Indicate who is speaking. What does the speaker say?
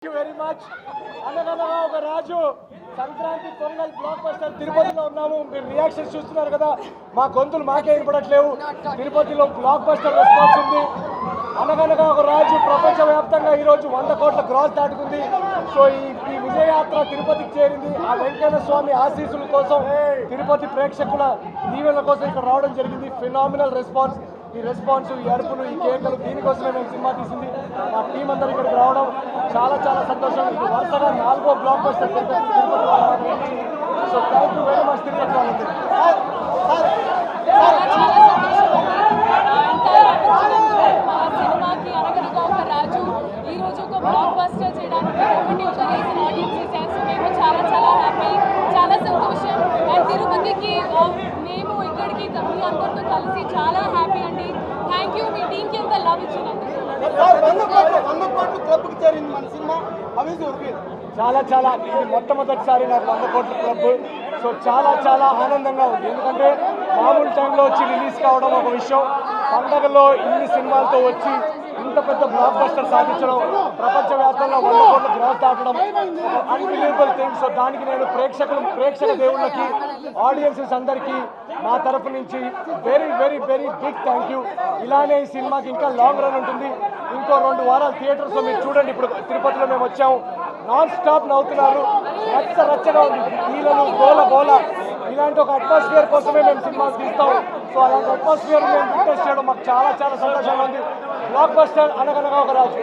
Speaker 1: Very much. అనగనగా ఒక రాజు Sankranti pongal block buster తిరుపతిలో ఉన్నాము. మీరు రియాక్షన్స్ చూస్తున్నారు కదా, మా గొంతులు మాకే వినపడట్లేవు. తిరుపతిలో బ్లాక్ బస్టర్ రెస్పాన్స్ ఉంది. అనగనగా ఒక రాజు ప్రపంచవ్యాప్తంగా ఈరోజు 100 కోట్ల గ్రాస్ దాటుకుంది. సో ఈ విజయయాత్ర తిరుపతికి చేరింది. ఆ వెంకన్న స్వామి ఆశీస్సుల కోసం, తిరుపతి ప్రేక్షకుల దీవెనల కోసం ఇక్కడ రావడం జరిగింది. Phenomenal response. ఈ రెస్పాన్స్, ఈ అరుపులు, ఈ కేకలు, దీనికోసమే మేము సినిమా తీసింది. మా టీం అందరూ ఇక్కడికి రావడం చాలా చాలా సంతోషం. ఇది వరుసగా 4వ బ్లాక్ బస్టర్ తిరుపతి వాళ్ళకి. So thank you very much Tirupati వాళ్ళకి.
Speaker 2: ఈరోజు ఒక బ్లాక్ బస్టర్ చేయడానికి ఆడియన్స్ చేస్తూ మేము చాలా చాలా హ్యాపీ, చాలా సంతోషం. అండ్ తిరుపతికి మేము ఇక్కడికి మీ అందరితో కలిసి చాలా హ్యాపీ అండి. థ్యాంక్ యూ మీ టీంకి ఎంత లవ్ ఇచ్చినందుకు.
Speaker 1: చాలా చాలా ఇది మొట్టమొదటిసారి నాకు 100 కోట్ల క్లబ్. సో చాలా చాలా ఆనందంగా ఉంది. ఎందుకంటే మామూలు టైంలో వచ్చి రిలీజ్ కావడం ఒక విషయం, పండగలో ఇన్ని సినిమాలతో వచ్చి ఇంత పెద్ద బ్లాక్ బస్టర్ సాధించడం, ప్రపంచవ్యాప్తంగా 100 కోట్ల గ్రాస్ దాటడం అన్బిలీవబుల్ థింగ్. సో దానికి నేను ప్రేక్షక దేవుళ్ళకి, ఆడియన్సెస్ అందరికీ నా తరపు నుంచి very very very big thank you. ఇలానే ఈ సినిమాకి ఇంకా లాంగ్ రన్ ఉంటుంది. ఇంకో 2 వారాలు థియేటర్స్లో మీరు చూడండి. ఇప్పుడు తిరుపతిలో మేము వచ్చాము, నాన్ స్టాప్ నవ్వుతున్నారు, రచ్చగా ఉంది, ఈలలు గోల. ఇలాంటి ఒక అట్మాస్ఫియర్ కోసమే మేము సినిమాలు తీస్తాం. సో అలాంటి అట్మాస్ఫియర్ మేము విట్నెస్ చేయడం మాకు చాలా చాలా సంతోషంగా ఉంది. బ్లాక్ బస్టర్ అనగనగా ఒక రాజు.